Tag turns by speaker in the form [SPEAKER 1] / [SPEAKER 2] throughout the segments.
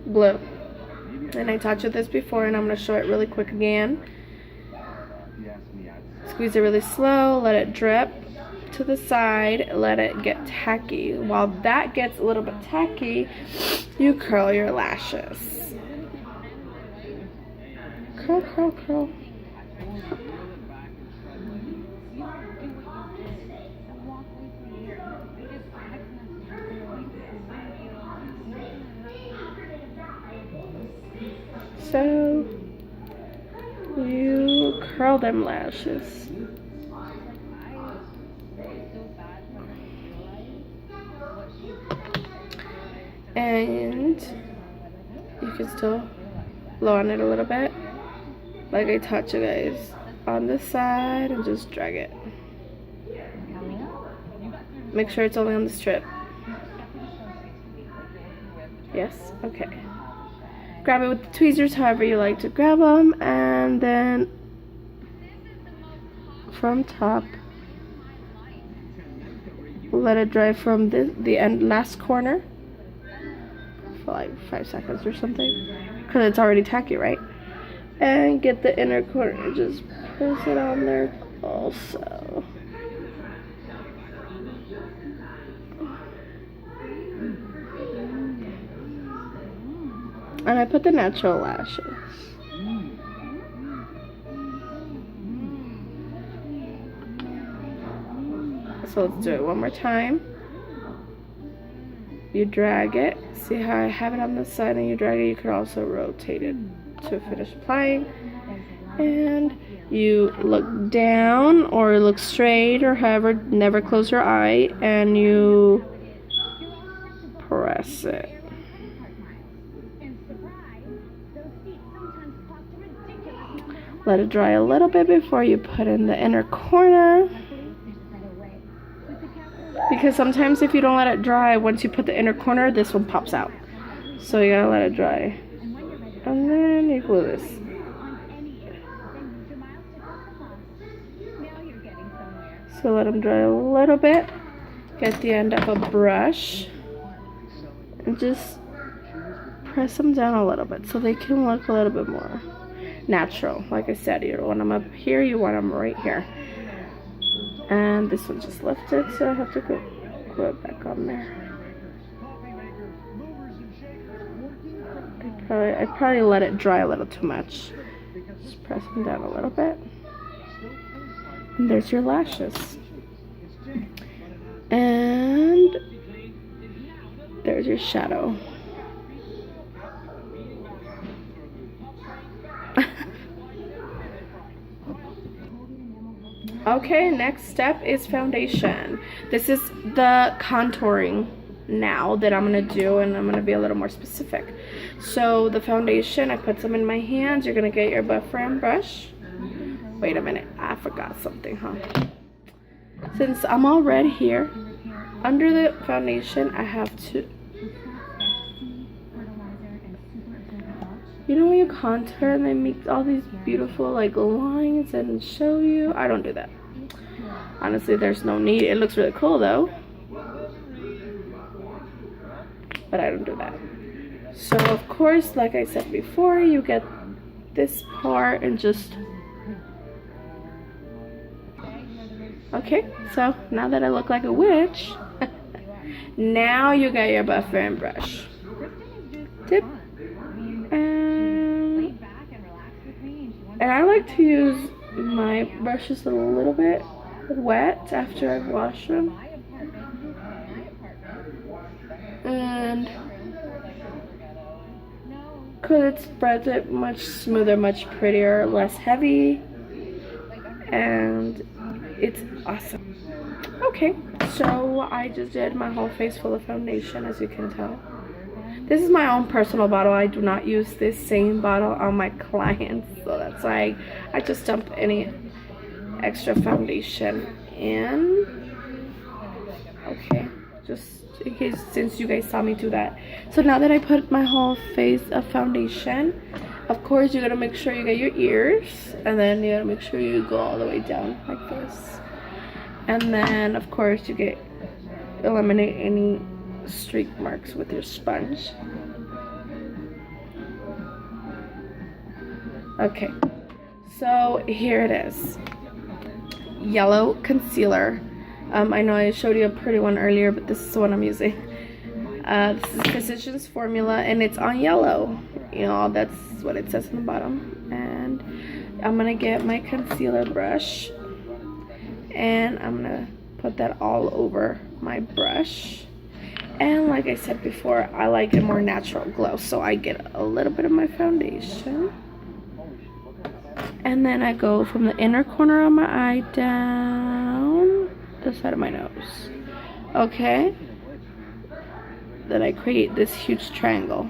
[SPEAKER 1] blue. And I taught you this before, and I'm going to show it really quick again. Squeeze it really slow, let it drip to the side, let it get tacky. While that gets a little bit tacky, you curl your lashes. Curl, curl, curl. So you curl them lashes. And you can still blow on it a little bit, like I taught you guys, on the side, and just drag it. Make sure it's only on the strip. Yes? Okay. Grab it with the tweezers however you like to grab them, and then from top, let it dry from the end last corner for like 5 seconds or something, because it's already tacky, right? And get the inner corner, just press it on there also. And I put the natural lashes. So let's do it one more time. You drag it. See how I have it on the side and you drag it? You could also rotate it to finish applying. And you look down or look straight or however, never close your eye, and you press it. Let it dry a little bit before you put in the inner corner. Because sometimes if you don't let it dry, once you put the inner corner, this one pops out. So you gotta let it dry. And then you glue this. So let them dry a little bit. Get the end of a brush. And just press them down a little bit so they can look a little bit more natural. Like I said, you don't want them up here, you want them right here. And this one just lifted, so I have to glue it back on there. I probably let it dry a little too much. Just press them down a little bit. And there's your lashes. And there's your shadow. Okay, next step is foundation. This is the contouring now that I'm going to do, and I'm going to be a little more specific. So the foundation, I put some in my hands. You're going to get your buffer and brush. Wait a minute, I forgot something, huh? Since I'm all red here, under the foundation, I have to... You know when you contour and they make all these beautiful like lines and show you? I don't do that. Honestly, there's no need. It looks really cool though. But I don't do that. So of course, like I said before, you get this part and just... Okay, so now that I look like a witch, now you got your buffer and brush. Tip. And I like to use my brushes a little bit wet after I've washed them. And because it spreads it much smoother, much prettier, less heavy. And it's awesome. Okay, so I just did my whole face full of foundation, as you can tell. This is my own personal bottle. I do not use this same bottle on my clients, so that's why I just dumped any extra foundation in. Okay, just in case, since you guys saw me do that. So now that I put my whole face of foundation, of course you gotta make sure you get your ears, and then you gotta make sure you go all the way down like this. And then of course you eliminate any streak marks with your sponge. Okay, so here it is. Yellow concealer. I know I showed you a pretty one earlier, but this is the one I'm using. This is Physicians Formula, and it's on yellow. You know, that's what it says on the bottom. And I'm gonna get my concealer brush, and I'm gonna put that all over my brush. And like I said before, I like a more natural glow, so I get a little bit of my foundation. And then I go from the inner corner of my eye down the side of my nose. Okay? Then I create this huge triangle.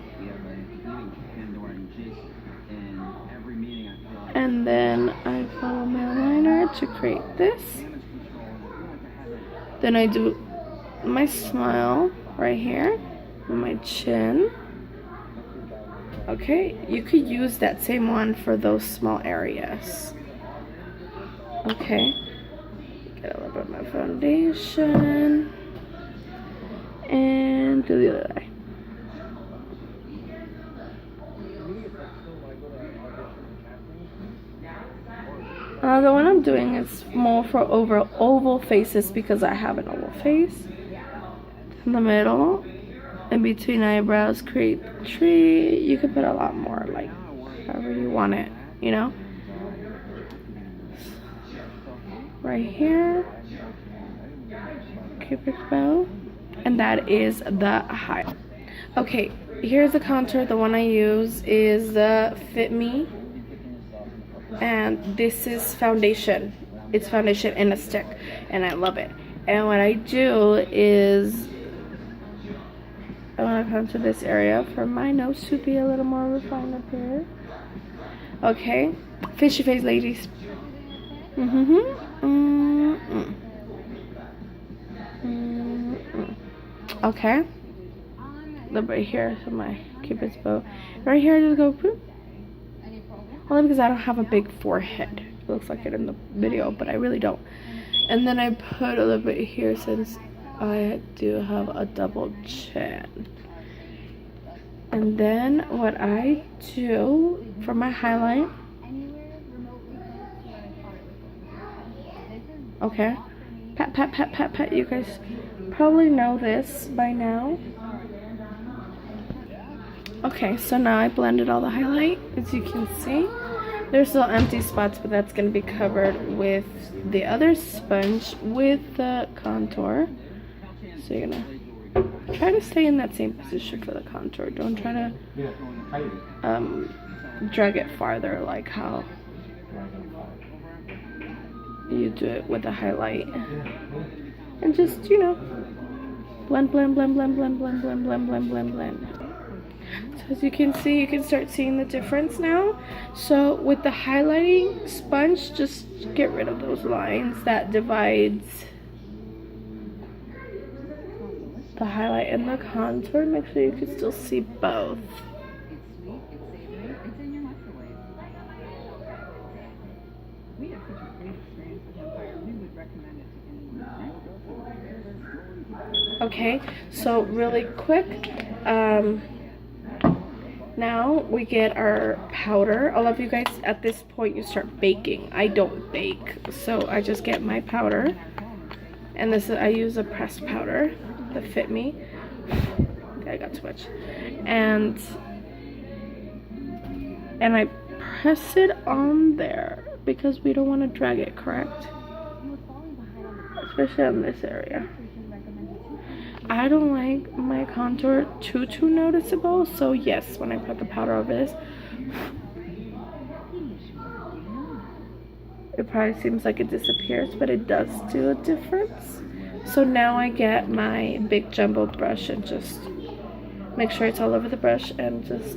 [SPEAKER 1] And then I follow my liner to create this. Then I do my smile right here, my chin. Okay, you could use that same one for those small areas. Okay, get a little bit of my foundation and do the other eye. The one I'm doing is more for oval faces because I have an oval face. In the middle, in between eyebrows, create the tree. You could put a lot more, like however you want it, you know. Right here, Cupid's bow, and that is the highlight. Okay, here's the contour. The one I use is the Fit Me, and this is foundation. It's foundation in a stick, and I love it. And what I do is I want to contour this area for my nose to be a little more refined up here. Okay, fishy face, ladies. Okay, a little bit here, so my Cupid's bow. Right here, I just go boop. Only because I don't have a big forehead. It looks like it in the video, but I really don't. And then I put a little bit here since I do have a double chin. And then what I do for my highlight, okay, pat, pat, pat, pat, pat. You guys probably know this by now. Okay, so now I blended all the highlight, as you can see. There's still empty spots, but that's going to be covered with the other sponge with the contour. So you're going to try to stay in that same position for the contour. Don't try to drag it farther like how you do it with the highlight. And just, you know, blend, blend, blend, blend, blend, blend, blend, blend, blend, blend, blend. So as you can see, you can start seeing the difference now. So with the highlighting sponge, just get rid of those lines that divides the highlight and the contour. Make sure you can still see both. Okay, so really quick, now we get our powder. All of you guys at this point, you start baking. I don't bake, so I just get my powder, and this is, I use a pressed powder, the Fit Me. Okay, I got too much, and I press it on there because we don't want to drag it, correct? Especially on this area. I don't like my contour too noticeable, so yes, when I put the powder over this, it probably seems like it disappears, but it does do a difference. So now I get my big jumbo brush and just make sure it's all over the brush, and just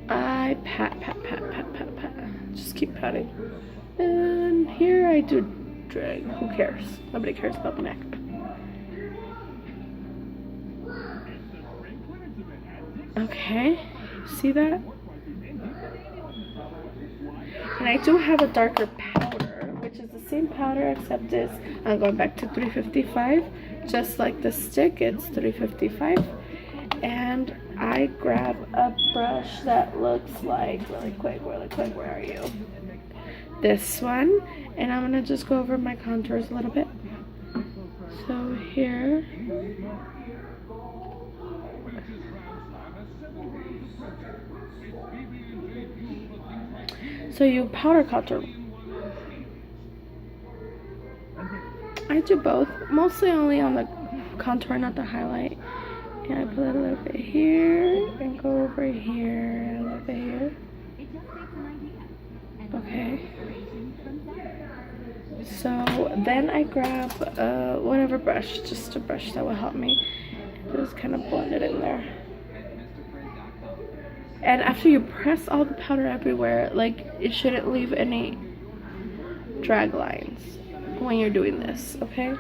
[SPEAKER 1] I pat, pat, pat, pat, pat, pat. Just keep patting. And here I do drag. Who cares? Nobody cares about the neck. Okay, see that? And I do have a darker powder, which is the same powder except this. I'm going back to 355, just like the stick. It's 355, And I grab a brush that looks like, really quick, where are you? This one. And I'm gonna just go over my contours a little bit. So here. So you powder contour. I do both, mostly only on the contour, not the highlight. And I put a little bit here and go over here, a little bit here. Okay. So then I grab whatever brush, just a brush that will help me. Just kind of blend it in there. And after you press all the powder everywhere, like, it shouldn't leave any drag lines when you're doing this, okay?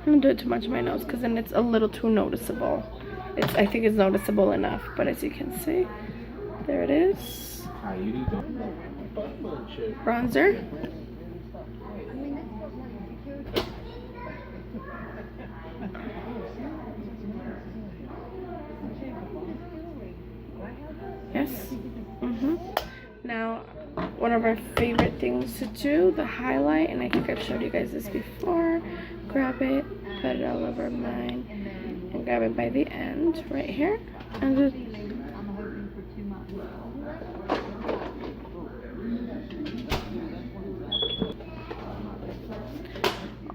[SPEAKER 1] I don't do it too much on my nose because then it's a little too noticeable. I think it's noticeable enough, but as you can see, there it is. Bronzer. Yes. Now, one of our favorite things to do, the highlight, and I think I've showed you guys this before. Grab it, put it all over mine, and grab it by the end right here, and just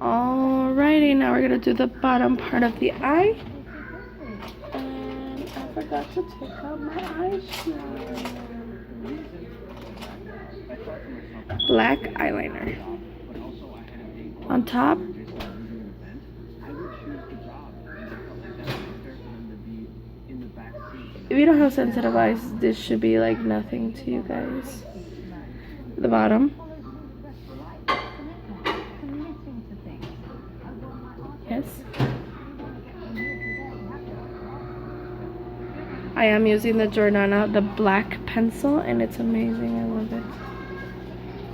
[SPEAKER 1] alrighty. Now we're gonna do the bottom part of the eye, and I forgot to take out my eyeshadow. Black eyeliner on top. If you don't have sensitive eyes, this should be like nothing to you guys. The bottom. Yes. I am using the Jordana, the black pencil, and it's amazing. I love it.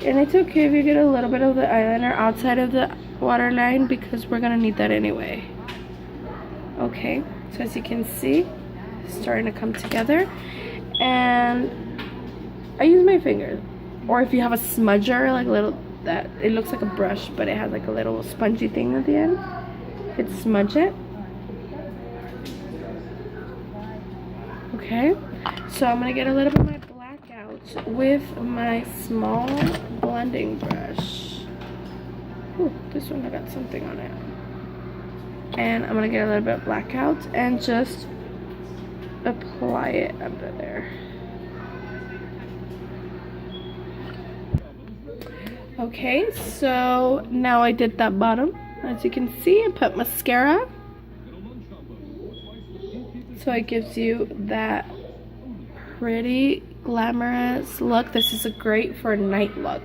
[SPEAKER 1] And it's okay if you get a little bit of the eyeliner outside of the waterline because we're gonna need that anyway. Okay, so as you can see, it's starting to come together. And I use my fingers. Or if you have a smudger, like a little, that it looks like a brush, but it has like a little spongy thing at the end. You could smudge it. Okay, so I'm gonna get a little bit of my black out with my small blending brush. Ooh, this one I got something on it. And I'm gonna get a little bit of black out and just apply it under there. Okay, so now I did that bottom. As you can see, I put mascara. So it gives you that pretty glamorous look. This is a great for a night look.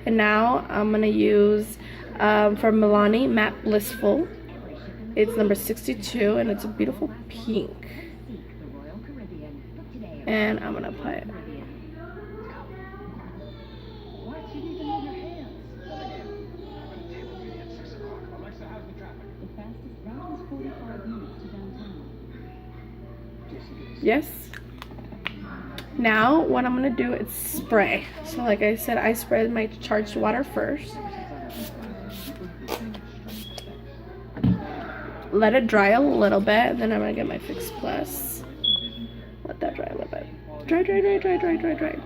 [SPEAKER 1] And now I'm gonna use from Milani Matte Blissful. It's number 62 and it's a beautiful pink. And I'm gonna apply it. Yes. Now what I'm gonna do is spray. So like I said, I sprayed my charged water first. Let it dry a little bit, and then I'm gonna get my Fix Plus. Let that dry a little bit. Dry, dry, dry, dry, dry, dry, dry.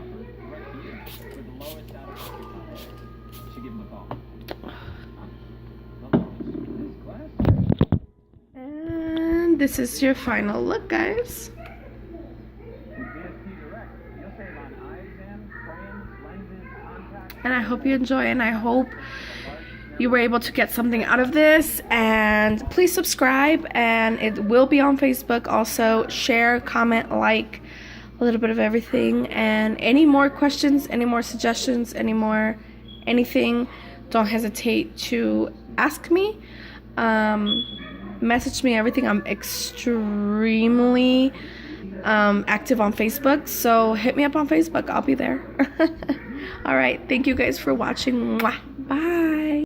[SPEAKER 1] And this is your final look, guys. And I hope you enjoy, and I hope you were able to get something out of this. And please subscribe, and it will be on Facebook also. Share, comment, like, a little bit of everything. And any more questions, any more suggestions, anything, don't hesitate to ask me. Message me everything. I'm extremely active on Facebook, so hit me up on Facebook. I'll be there. All right, thank you guys for watching. Mwah. Bye.